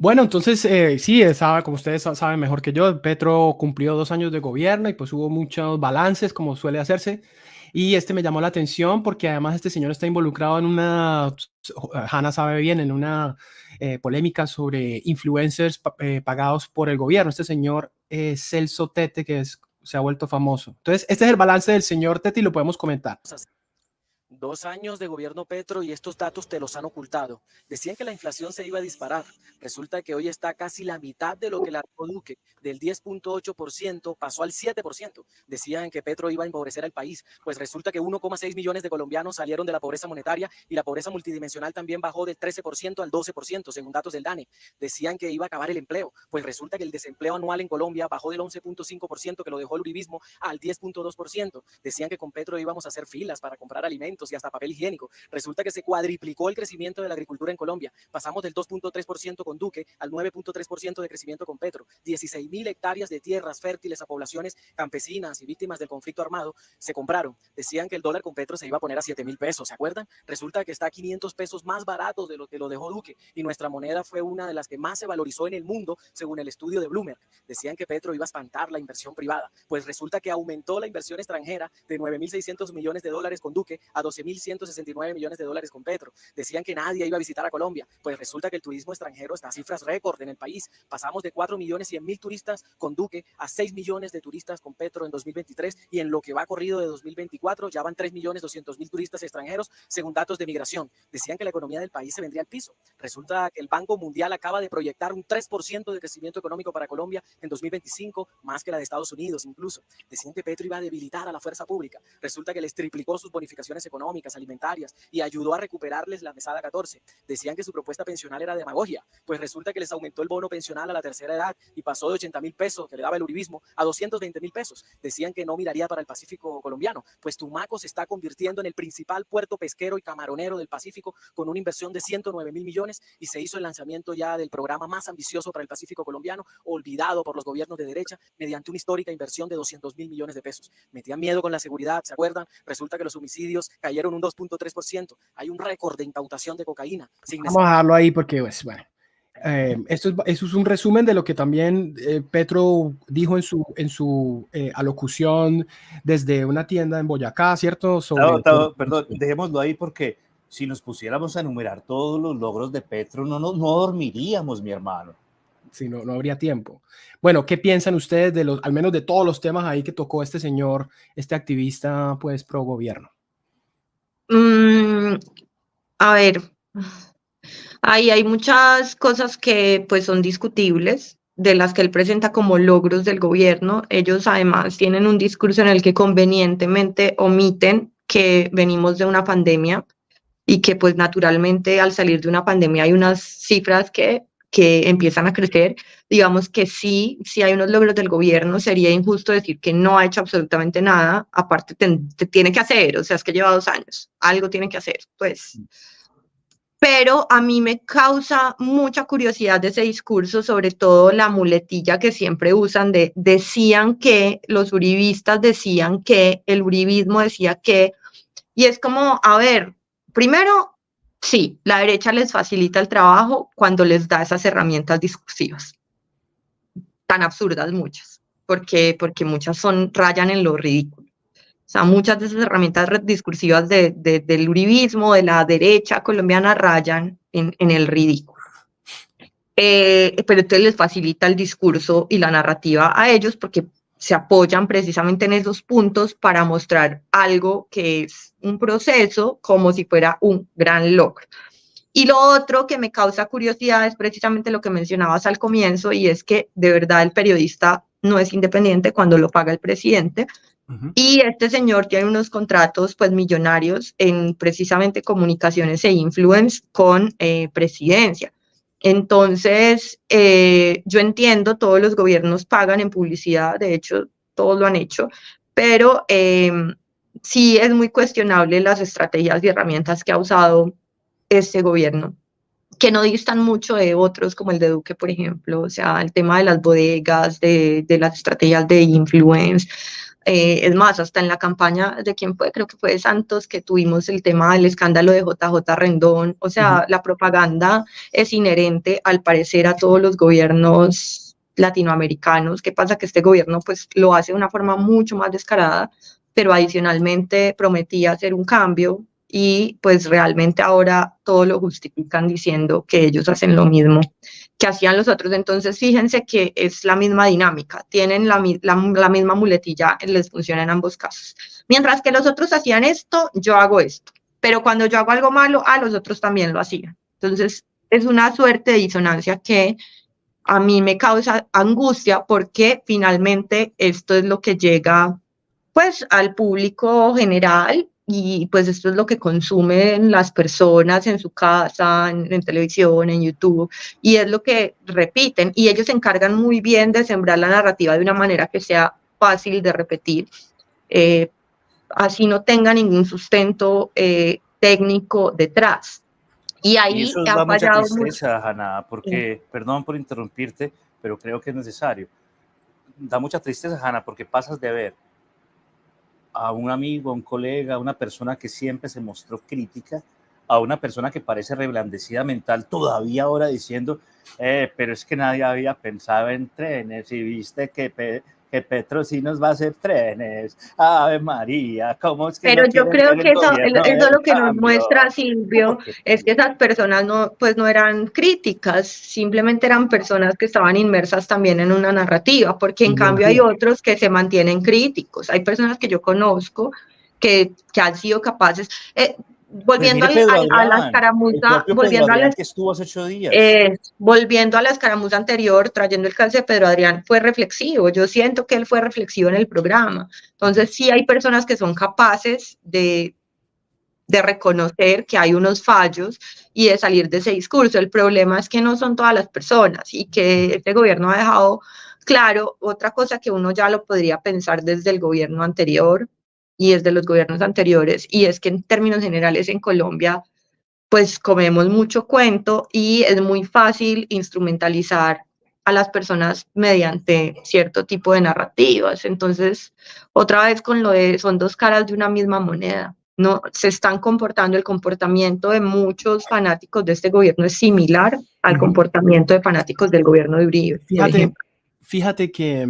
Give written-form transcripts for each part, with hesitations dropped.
Bueno, entonces sí, sabe, como ustedes saben mejor que yo, Petro cumplió 2 años de gobierno y pues hubo muchos balances, como suele hacerse. Y este me llamó la atención porque además este señor está involucrado en una, Hanna sabe bien, en una polémica sobre influencers pagados por el gobierno. Este señor Celso Tete, se ha vuelto famoso. Entonces, este es el balance del señor Tete y lo podemos comentar. 2 años de gobierno Petro y estos datos te los han ocultado. Decían que la inflación se iba a disparar. Resulta que hoy está casi la mitad de lo que la dejó Duque. Del 10,8% pasó al 7%. Decían que Petro iba a empobrecer al país. Pues resulta que 1,6 millones de colombianos salieron de la pobreza monetaria y la pobreza multidimensional también bajó del 13% al 12%, según datos del DANE. Decían que iba a acabar el empleo. Pues resulta que el desempleo anual en Colombia bajó del 11,5% que lo dejó el uribismo al 10,2%. Decían que con Petro íbamos a hacer filas para comprar alimentos y hasta papel higiénico. Resulta que se cuadriplicó el crecimiento de la agricultura en Colombia. Pasamos del 2,3% con Duque al 9,3% de crecimiento con Petro. 16,000 hectáreas de tierras fértiles a poblaciones campesinas y víctimas del conflicto armado se compraron. Decían que el dólar con Petro se iba a poner a 7,000 pesos, ¿se acuerdan? Resulta que está a 500 pesos más barato de lo que lo dejó Duque y nuestra moneda fue una de las que más se valorizó en el mundo según el estudio de Bloomberg. Decían que Petro iba a espantar la inversión privada. Pues resulta que aumentó la inversión extranjera de 9.600 millones de dólares con Duque a 12.169 millones de dólares con Petro. Decían que nadie iba a visitar a Colombia. Pues resulta que el turismo extranjero está a cifras récord en el país. Pasamos de 4.100.000 turistas con Duque a 6 millones de turistas con Petro en 2023 y en lo que va corrido de 2024 ya van 3.200.000 turistas extranjeros según datos de migración. Decían que la economía del país se vendría al piso. Resulta que el Banco Mundial acaba de proyectar un 3% de crecimiento económico para Colombia en 2025, más que la de Estados Unidos incluso. Decían que Petro iba a debilitar a la fuerza pública. Resulta que les triplicó sus bonificaciones económicas, alimentarias y ayudó a recuperarles la mesada 14. Decían que su propuesta pensional era demagogia. Pues resulta que les aumentó el bono pensional a la tercera edad y pasó de 80,000 pesos que le daba el uribismo a 220,000 pesos. Decían que no miraría para el Pacífico colombiano. Pues Tumaco se está convirtiendo en el principal puerto pesquero y camaronero del Pacífico con una inversión de 109,000 millones y se hizo el lanzamiento ya del programa más ambicioso para el Pacífico colombiano, olvidado por los gobiernos de derecha, mediante una histórica inversión de 200,000 millones de pesos. Metían miedo con la seguridad, ¿se acuerdan? Resulta que los homicidios cayeron un 2,3%. Hay un récord de incautación de cocaína. Vamos a dejarlo ahí porque, pues, bueno. Eso es un resumen de lo que también Petro dijo en su alocución desde una tienda en Boyacá, ¿cierto? Perdón, dejémoslo ahí porque si nos pusiéramos a enumerar todos los logros de Petro, no dormiríamos, mi hermano. Sí, no habría tiempo. Bueno, ¿qué piensan ustedes de al menos de todos los temas ahí que tocó este señor, este activista, pues, pro gobierno? A ver, ahí hay muchas cosas que pues son discutibles, de las que él presenta como logros del gobierno. Ellos además tienen un discurso en el que convenientemente omiten que venimos de una pandemia y que pues naturalmente al salir de una pandemia hay unas cifras que empiezan a crecer. Digamos que sí hay unos logros del gobierno, sería injusto decir que no ha hecho absolutamente nada, aparte tiene que hacer, o sea, es que lleva 2 años, algo tiene que hacer, pues. Pero a mí me causa mucha curiosidad de ese discurso, sobre todo la muletilla que siempre usan decían que, los uribistas decían que, el uribismo decía que, y es como, a ver, primero, sí, la derecha les facilita el trabajo cuando les da esas herramientas discursivas, tan absurdas muchas, porque muchas rayan en lo ridículo. O sea, muchas de esas herramientas discursivas del uribismo, de la derecha colombiana, rayan en el ridículo. Pero entonces les facilita el discurso y la narrativa a ellos porque se apoyan precisamente en esos puntos para mostrar algo que es un proceso como si fuera un gran logro. Y lo otro que me causa curiosidad es precisamente lo que mencionabas al comienzo, y es que de verdad el periodista no es independiente cuando lo paga el presidente. Y este señor tiene unos contratos pues millonarios en precisamente comunicaciones e influence con presidencia. Entonces, yo entiendo, todos los gobiernos pagan en publicidad, de hecho, todos lo han hecho, pero sí es muy cuestionable las estrategias y herramientas que ha usado este gobierno, que no distan mucho de otros como el de Duque, por ejemplo. O sea, el tema de las bodegas, de las estrategias de influence, Es más, hasta en la campaña de quién fue, creo que fue de Santos, que tuvimos el tema del escándalo de JJ Rendón. O sea, la propaganda es inherente, al parecer, a todos los gobiernos latinoamericanos. ¿Qué pasa? Que este gobierno pues lo hace de una forma mucho más descarada, pero adicionalmente prometía hacer un cambio y pues realmente ahora todo lo justifican diciendo que ellos hacen lo mismo que hacían los otros. Entonces, fíjense que es la misma dinámica, tienen la misma muletilla, les funciona en ambos casos. Mientras que los otros hacían esto, yo hago esto. Pero cuando yo hago algo malo, los otros también lo hacían. Entonces, es una suerte de disonancia que a mí me causa angustia, porque finalmente esto es lo que llega pues al público general, y pues esto es lo que consumen las personas en su casa, en televisión, en YouTube, y es lo que repiten, y ellos se encargan muy bien de sembrar la narrativa de una manera que sea fácil de repetir, así no tenga ningún sustento técnico detrás. Y Y ahí eso ha da mucha fallado tristeza, Hanna, mucho. porque, perdón por interrumpirte, pero creo que es necesario. Da mucha tristeza, Hanna, porque pasas de ver a un amigo, a un colega, a una persona que siempre se mostró crítica, a una persona que parece reblandecida mental, todavía ahora diciendo, pero es que nadie había pensado en trenes, y viste que Petro sí nos va a hacer trenes. Ave María, ¿cómo es que Pero no yo quieren creo ser que el eso gobierno lo del que nos cambio? muestra, Silvio, es que esas personas no, pues no eran críticas, simplemente eran personas que estaban inmersas también en una narrativa, porque en cambio hay otros que se mantienen críticos. Hay personas que yo conozco que han sido capaces, Pues volviendo mire Pedro a la Adrián, el escaramuza, propio Pedro Adrián que estuvo hace 8 días. volviendo a la escaramuza anterior, trayendo el caso de Pedro Adrián, fue reflexivo. Yo siento que él fue reflexivo en el programa. Entonces, sí hay personas que son capaces de reconocer que hay unos fallos y de salir de ese discurso. El problema es que no son todas las personas, y que este gobierno ha dejado claro otra cosa que uno ya lo podría pensar desde el gobierno anterior y desde los gobiernos anteriores, y es que en términos generales en Colombia pues comemos mucho cuento y es muy fácil instrumentalizar a las personas mediante cierto tipo de narrativas. Entonces, otra vez con lo de son dos caras de una misma moneda. No se están comportando, el comportamiento de muchos fanáticos de este gobierno es similar al comportamiento de fanáticos del gobierno de Uribe, por ejemplo. Fíjate que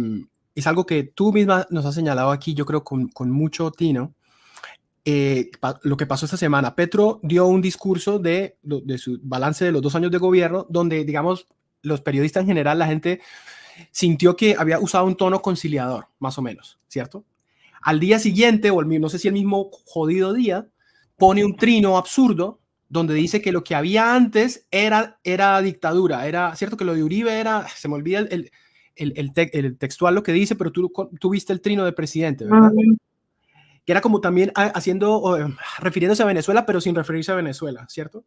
es algo que tú misma nos has señalado aquí, yo creo con mucho tino. Lo que pasó esta semana. Petro dio un discurso de su balance de los 2 años de gobierno, donde, digamos, los periodistas en general, la gente sintió que había usado un tono conciliador, más o menos, ¿cierto? Al día siguiente, o no sé si el mismo jodido día, pone un trino absurdo donde dice que lo que había antes era dictadura, era cierto que lo de Uribe era, se me olvida el textual lo que dice, pero tú viste el trino de presidente, ¿verdad? Que era como también refiriéndose a Venezuela, pero sin referirse a Venezuela, ¿cierto?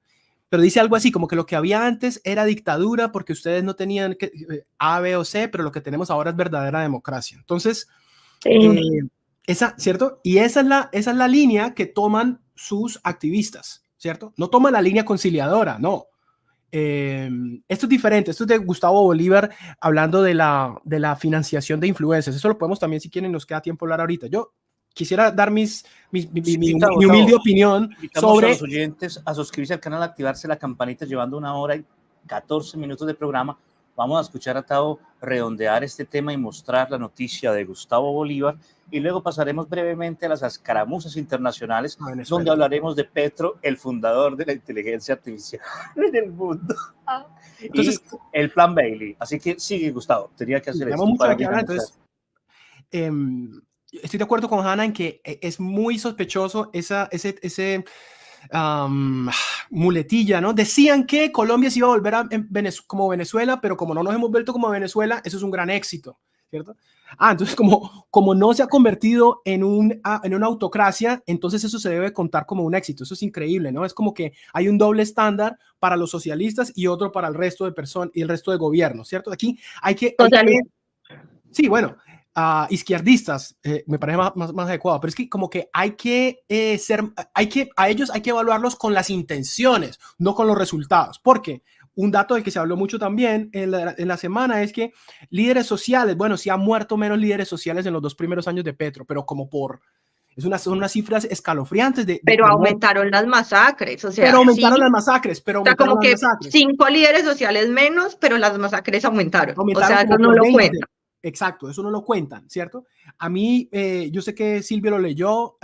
Pero dice algo así, como que lo que había antes era dictadura porque ustedes no tenían A, B o C, pero lo que tenemos ahora es verdadera democracia. Entonces, ¿cierto? Y esa es la línea que toman sus activistas, ¿cierto? No toman la línea conciliadora, no. Esto es diferente, esto es de Gustavo Bolívar hablando de la financiación de influencers. Eso lo podemos también, si quieren, nos queda tiempo hablar ahorita. Yo quisiera dar mi humilde opinión Invitamos sobre... a los oyentes a suscribirse al canal, a activarse la campanita, llevando 1 hora y 14 minutos de programa. Vamos a escuchar a Tao redondear este tema y mostrar la noticia de Gustavo Bolívar, y luego pasaremos brevemente a las escaramuzas internacionales, donde hablaremos de Petro, el fundador de la inteligencia artificial en el mundo. Entonces, y el plan Bailey. Así que sigue, Gustavo, tenía que hacer esto para que entonces, estoy de acuerdo con Hanna en que es muy sospechoso ese muletilla, ¿no? Decían que Colombia se iba a volver como Venezuela, pero como no nos hemos vuelto como Venezuela, eso es un gran éxito, ¿cierto? Entonces como no se ha convertido en una autocracia, entonces eso se debe contar como un éxito. Eso es increíble, ¿no? Es como que hay un doble estándar para los socialistas y otro para el resto de personas y el resto de gobiernos, ¿cierto? Aquí hay que sí, bueno, izquierdistas, me parece más adecuado, pero es que como que hay que a ellos hay que evaluarlos con las intenciones, no con los resultados, porque un dato del que se habló mucho también en la semana es que líderes sociales, bueno, sí han muerto menos líderes sociales en los 2 primeros años de Petro, pero como son unas cifras escalofriantes Pero de muerte. aumentaron las masacres, o Pero sea, aumentaron sí. las masacres, pero O sea, aumentaron como las que masacres. 5 líderes sociales menos, pero las masacres aumentaron. O Aumentaron sea, eso como no por lo 20. cuentan. Exacto, eso no lo cuentan, ¿cierto? A mí, yo sé que Silvio lo leyó,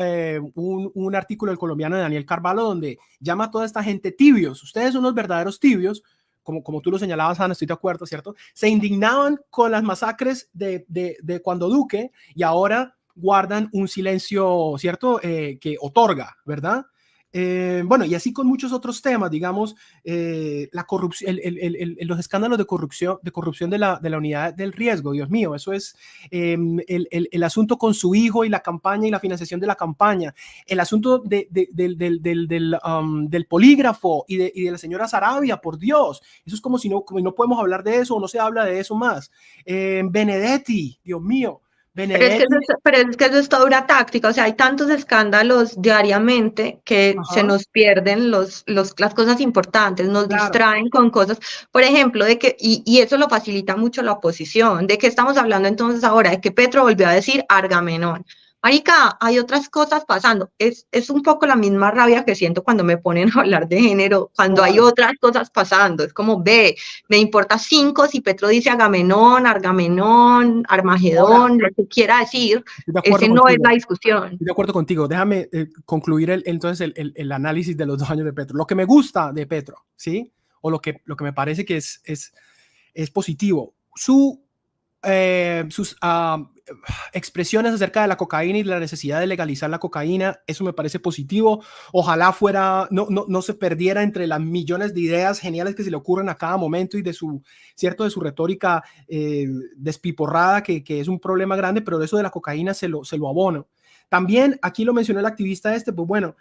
un artículo del colombiano de Daniel Carvalho donde llama a toda esta gente tibios. Ustedes son los verdaderos tibios, como tú lo señalabas, Ana, estoy de acuerdo, ¿cierto? Se indignaban con las masacres de cuando Duque y ahora guardan un silencio, ¿cierto? Que otorga, ¿verdad? Bueno, y así con muchos otros temas, digamos, la corrupción, los escándalos de corrupción de la unidad del riesgo, Dios mío, eso es el asunto con su hijo y la campaña y la financiación de la campaña, el asunto del polígrafo y de la señora Sarabia, por Dios, eso es como si no podemos hablar de eso o no se habla de eso más. Benedetti, Dios mío. Benedetti. Pero es que eso es toda una táctica, o sea, hay tantos escándalos diariamente que se Ajá, nos pierden las cosas importantes, nos claro. distraen con cosas, por ejemplo, y eso lo facilita mucho la oposición, de que estamos hablando entonces ahora, de que Petro volvió a decir Argamenón. Marica, hay otras cosas pasando. Es un poco la misma rabia que siento cuando me ponen a hablar de género, cuando hay Claro. otras cosas pasando. Es como, ve, me importa 5 si Petro dice Agamenón, Argamenón, Ahora, Armagedón, lo que quiera decir, estoy de acuerdo ese no es la contigo. discusión. Estoy de acuerdo contigo. Déjame concluir entonces el análisis de los 2 años de Petro. Lo que me gusta de Petro, ¿sí? O lo que me parece que es positivo. Sus expresiones acerca de la cocaína y la necesidad de legalizar la cocaína, eso me parece positivo. Ojalá no se perdiera entre las millones de ideas geniales que se le ocurren a cada momento y de su retórica despiporrada, que es un problema grande, pero eso de la cocaína se lo abono. También, aquí lo mencionó el activista pues bueno,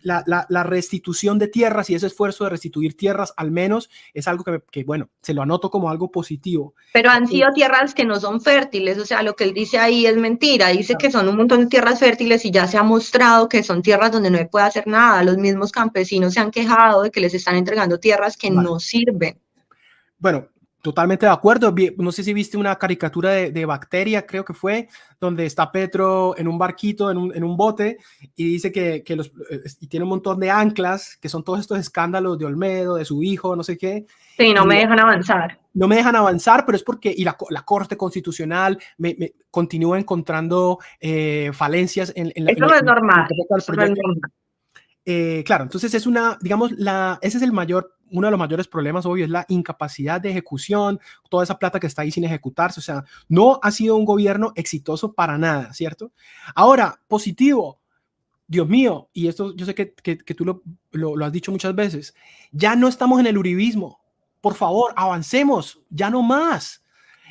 la restitución de tierras y ese esfuerzo de restituir tierras al menos es algo que bueno, se lo anoto como algo positivo. Pero han sido tierras que no son fértiles, o sea, lo que él dice ahí es mentira, dice que son un montón de tierras fértiles y ya se ha mostrado que son tierras donde no se puede hacer nada. Los mismos campesinos se han quejado de que les están entregando tierras que Vale. no sirven. Bueno, totalmente de acuerdo. No sé si viste una caricatura de Bacteria, creo que fue, donde está Petro en un barquito, en un bote, y dice y tiene un montón de anclas, que son todos estos escándalos de Olmedo, de su hijo, no sé qué. Sí, no Y me dejan avanzar. no me dejan avanzar, pero es porque y la Corte Constitucional me continúa encontrando falencias en Eso no es normal. el Eso no es proyecto. normal. Claro, entonces digamos, ese es uno de los mayores problemas, obvio, es la incapacidad de ejecución, toda esa plata que está ahí sin ejecutarse, o sea, no ha sido un gobierno exitoso para nada, ¿cierto? Ahora, positivo, Dios mío, y esto yo sé que tú lo has dicho muchas veces, ya no estamos en el uribismo, por favor, avancemos, ya no más.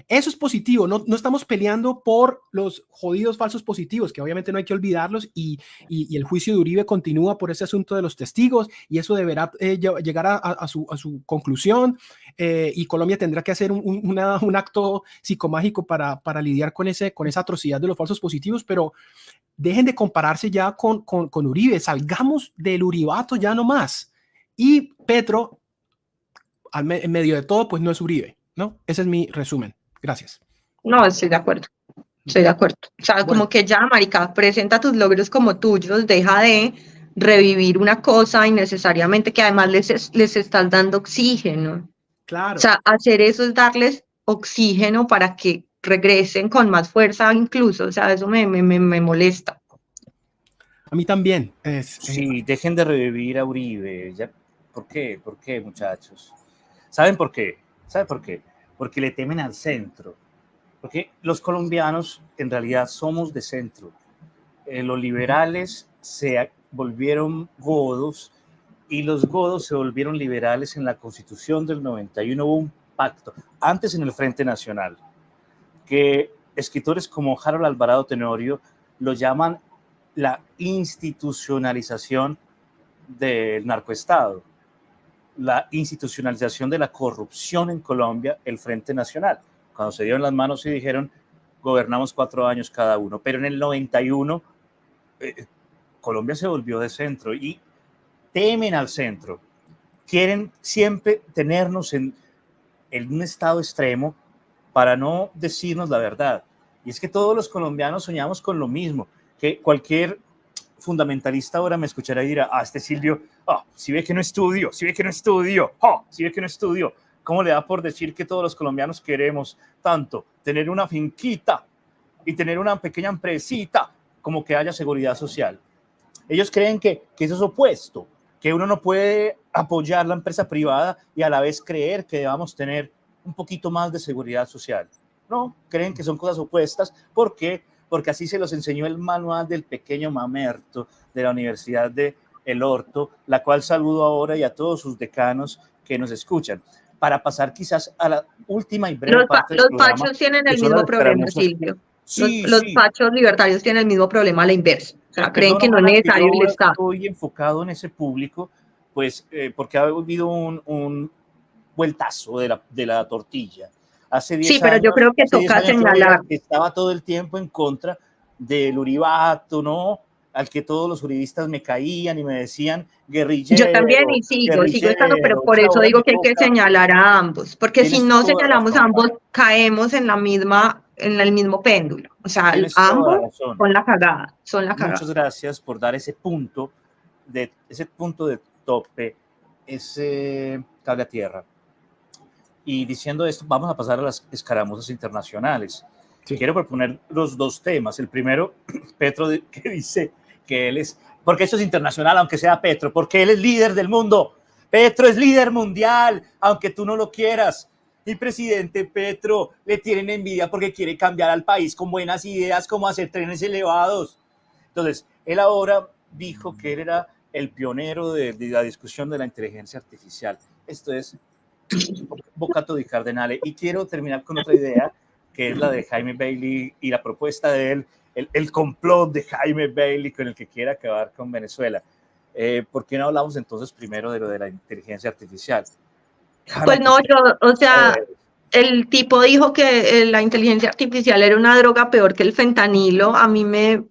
Eso es positivo, no estamos peleando por los jodidos falsos positivos, que obviamente no hay que olvidarlos, y el juicio de Uribe continúa por ese asunto de los testigos, y eso deberá llegar a su conclusión, y Colombia tendrá que hacer un acto psicomágico para lidiar con esa atrocidad de los falsos positivos, pero dejen de compararse ya con Uribe, salgamos del uribato ya no más. Y Petro, en medio de todo, pues no es Uribe, ¿no? Ese es mi resumen. Gracias. No, estoy de acuerdo. Estoy de acuerdo. O sea, Bueno, como que ya, marica, presenta tus logros como tuyos, deja de revivir una cosa innecesariamente que además les estás dando oxígeno. O claro. sea, hacer eso es darles oxígeno para que regresen con más fuerza incluso. O sea, eso me molesta. A mí también. Sí, dejen de revivir a Uribe. Ya, ¿por qué? ¿Por qué, muchachos? ¿Saben por qué? ¿Saben por qué? Porque le temen al centro. Porque los colombianos en realidad somos de centro. Los liberales se volvieron godos y los godos se volvieron liberales en la Constitución del 91. Hubo un pacto, antes en el Frente Nacional, que escritores como Harold Alvarado Tenorio lo llaman la institucionalización del narcoestado, la institucionalización de la corrupción en Colombia, el Frente Nacional. Cuando se dieron las manos y dijeron, gobernamos 4 años cada uno, pero en el 91 Colombia se volvió de centro y temen al centro. Quieren siempre tenernos en un estado extremo para no decirnos la verdad. Y es que todos los colombianos soñamos con lo mismo, que cualquier fundamentalista ahora me escuchará y dirá, este Silvio, si ve que no estudio, si ve que no estudio, si ve que no estudio. ¿Cómo le da por decir que todos los colombianos queremos tanto tener una finquita y tener una pequeña empresita como que haya seguridad social? Ellos creen que eso es opuesto, que uno no puede apoyar la empresa privada y a la vez creer que debamos tener un poquito más de seguridad social. No, creen que son cosas opuestas. ¿Por qué? Porque así se los enseñó el manual del pequeño mamerto de la Universidad de El Orto, la cual saludo ahora y a todos sus decanos que nos escuchan. Para pasar quizás a la última y breve parte del programa. Los pachos tienen el mismo problema, Silvio. Sí, los pachos libertarios tienen el mismo problema a la inversa. O sea, creen que no es necesario el Estado. Estoy enfocado en ese público, pues porque ha habido un vueltazo de la tortilla. Hace 10 sí, pero años, yo creo que toca señalar. Estaba todo el tiempo en contra del uribato, ¿no? Al que todos los juristas me caían y me decían guerrillero. Yo también y sigo estando, pero por eso digo que hay que señalar a ambos, porque si no señalamos a ambos, caemos en el mismo péndulo. O sea, ambos son la cagada, Muchas gracias por dar ese punto de tope, ese cable a tierra. Y diciendo esto, vamos a pasar a las escaramuzas internacionales. Sí. Quiero proponer los 2 temas. El primero, Petro, que dice que él es, porque esto es internacional, aunque sea Petro, porque él es líder del mundo. Petro es líder mundial, aunque tú no lo quieras. Y presidente Petro le tienen envidia porque quiere cambiar al país con buenas ideas, como hacer trenes elevados. Entonces, él ahora dijo que él era el pionero de la discusión de la inteligencia artificial. Esto es bocato di Cardenale. Y quiero terminar con otra idea, que es la de Jaime Bailey y la propuesta de él, el complot de Jaime Bailey con el que quiere acabar con Venezuela. ¿Por qué no hablamos entonces primero de lo de la inteligencia artificial? Pues no, el tipo dijo que la inteligencia artificial era una droga peor que el fentanilo. A mí me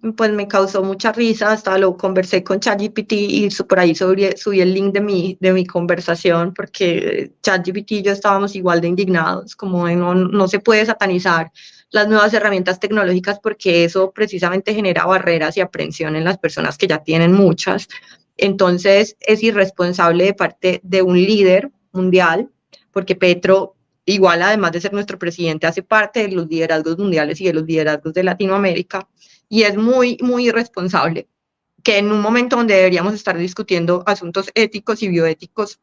causó mucha risa, hasta lo conversé con ChatGPT y por ahí subí el link de mi conversación, porque ChatGPT y yo estábamos igual de indignados, como no se puede satanizar las nuevas herramientas tecnológicas porque eso precisamente genera barreras y aprensión en las personas que ya tienen muchas. Entonces es irresponsable de parte de un líder mundial, porque Petro, igual además de ser nuestro presidente, hace parte de los liderazgos mundiales y de los liderazgos de Latinoamérica, y es muy, muy irresponsable que en un momento donde deberíamos estar discutiendo asuntos éticos y bioéticos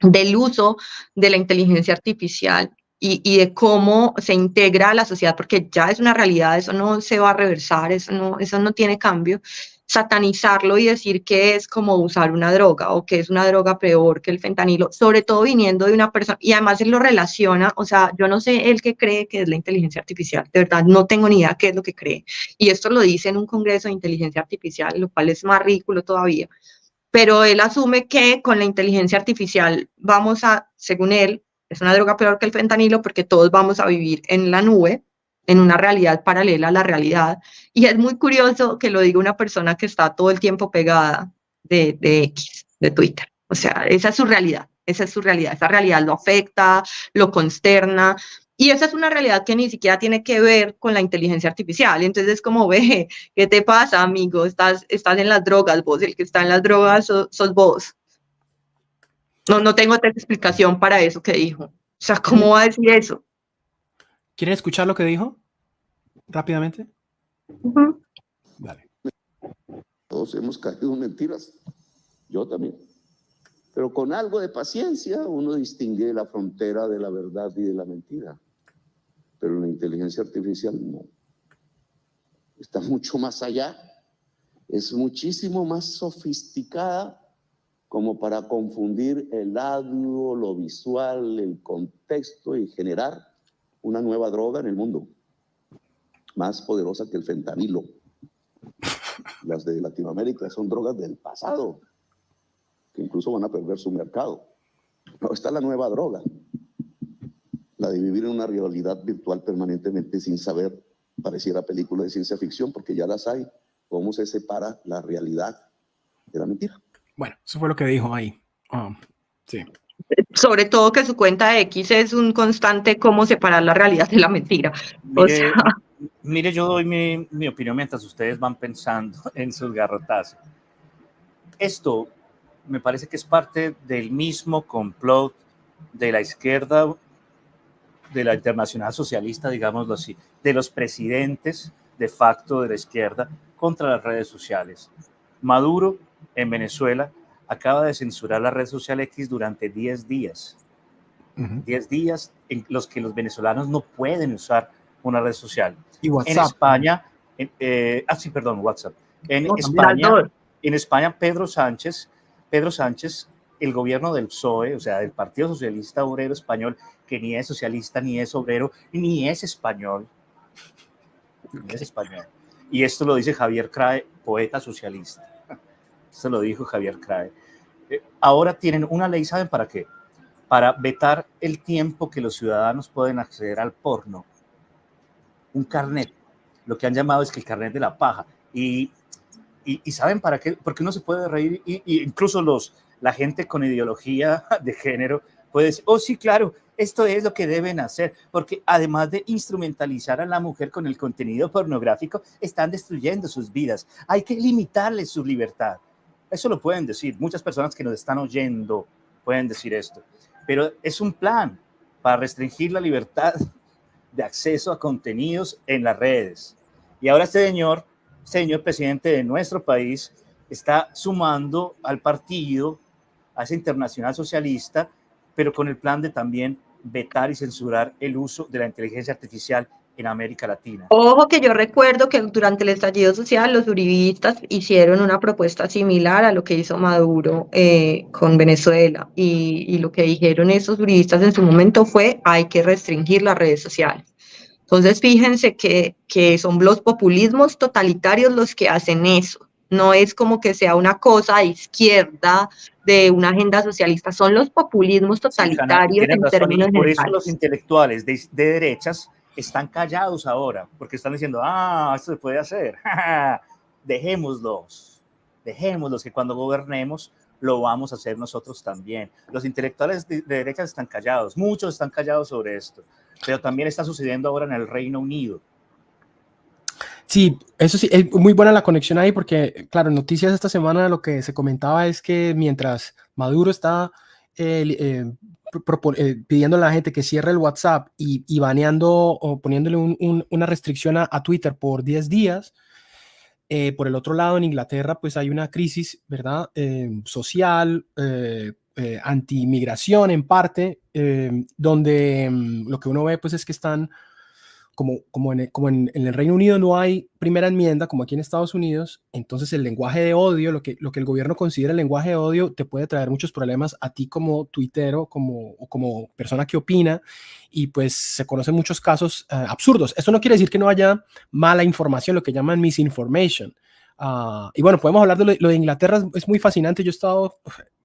del uso de la inteligencia artificial y de cómo se integra a la sociedad, porque ya es una realidad, eso no se va a reversar, eso no tiene cambio, satanizarlo y decir que es como usar una droga o que es una droga peor que el fentanilo, sobre todo viniendo de una persona, y además él lo relaciona, o sea, yo no sé él qué cree que es la inteligencia artificial, de verdad no tengo ni idea qué es lo que cree, y esto lo dice en un congreso de inteligencia artificial, lo cual es más ridículo todavía, pero él asume que con la inteligencia artificial vamos a, según él, es una droga peor que el fentanilo porque todos vamos a vivir en la nube, en una realidad paralela a la realidad. Y es muy curioso que lo diga una persona que está todo el tiempo pegada de X, de Twitter. O sea, esa es su realidad, esa realidad lo afecta, lo consterna. Y esa es una realidad que ni siquiera tiene que ver con la inteligencia artificial. Entonces es como, ve, ¿qué te pasa, amigo? Estás en las drogas, vos, el que está en las drogas sos vos. No tengo otra explicación para eso que dijo. O sea, ¿cómo va a decir eso? ¿Quieren escuchar lo que dijo? Rápidamente. Vale. Todos hemos caído en mentiras. Yo también. Pero con algo de paciencia uno distingue la frontera de la verdad y de la mentira. Pero la inteligencia artificial no. Está mucho más allá. Es muchísimo más sofisticada como para confundir el audio, lo visual, el contexto y generar una nueva droga en el mundo. Más poderosa que el fentanilo. Las de Latinoamérica son drogas del pasado, que incluso van a perder su mercado. No, está la nueva droga, la de vivir en una realidad virtual permanentemente sin saber pareciera película de ciencia ficción, porque ya las hay. ¿Cómo se separa la realidad de la mentira? Bueno, eso fue lo que dijo ahí. Sí. Sobre todo que su cuenta X es un constante cómo separar la realidad de la mentira. O Mire, sea, mire, yo doy mi opinión mientras ustedes van pensando en sus garrotazos. Esto me parece que es parte del mismo complot de la izquierda, de la internacional socialista, digámoslo así, de los presidentes de facto de la izquierda contra las redes sociales. Maduro, en Venezuela, acaba de censurar la red social X durante 10 días. 10 días en los que los venezolanos no pueden usar una red social. Y WhatsApp. En España, WhatsApp. no, las dos. En España, Pedro Sánchez, el gobierno del PSOE, o sea, del Partido Socialista Obrero Español, que ni es socialista, ni es obrero, ni es español. Ni es español. Y esto lo dice Javier Crae, poeta socialista. Esto lo dijo Javier Crae. Ahora tienen una ley, ¿saben para qué? Para vetar el tiempo que los ciudadanos pueden acceder al porno. Un carnet. Lo que han llamado es que el carnet de la paja. Y ¿saben para qué? Porque uno se puede reír y incluso la gente con ideología de género puede decir, oh sí, claro, esto es lo que deben hacer, porque además de instrumentalizar a la mujer con el contenido pornográfico, están destruyendo sus vidas. Hay que limitarles su libertad. Eso lo pueden decir. Muchas personas que nos están oyendo pueden decir esto. Pero es un plan para restringir la libertad de acceso a contenidos en las redes. Y ahora este señor presidente de nuestro país, está sumando al partido, a esa internacional socialista, pero con el plan de también vetar y censurar el uso de la inteligencia artificial en América Latina. Ojo que yo recuerdo que durante el estallido social los uribistas hicieron una propuesta similar a lo que hizo Maduro con Venezuela y lo que dijeron esos uribistas en su momento fue hay que restringir las redes sociales. Entonces fíjense que son los populismos totalitarios los que hacen eso. No es como que sea una cosa de izquierda, de una agenda socialista, son los populismos totalitarios en términos generales. Por eso generales. los intelectuales de derechas están callados ahora, porque están diciendo, esto se puede hacer, dejémoslos, que cuando gobernemos lo vamos a hacer nosotros también. Los intelectuales de derechas están callados, muchos están callados sobre esto, pero también está sucediendo ahora en el Reino Unido. Sí, eso sí, es muy buena la conexión ahí porque, claro, noticias esta semana lo que se comentaba es que mientras Maduro está pidiendo a la gente que cierre el WhatsApp y baneando o poniéndole una restricción a Twitter por 10 días, por el otro lado, en Inglaterra, pues hay una crisis, ¿verdad? Social, anti-inmigración en parte, donde lo que uno ve pues es que están como en el Reino Unido no hay primera enmienda, como aquí en Estados Unidos, entonces el lenguaje de odio, lo que el gobierno considera el lenguaje de odio, te puede traer muchos problemas a ti como tuitero, como persona que opina, y pues se conocen muchos casos absurdos. Esto no quiere decir que no haya mala información, lo que llaman misinformation. Y bueno, podemos hablar de lo de Inglaterra, es muy fascinante. Yo he estado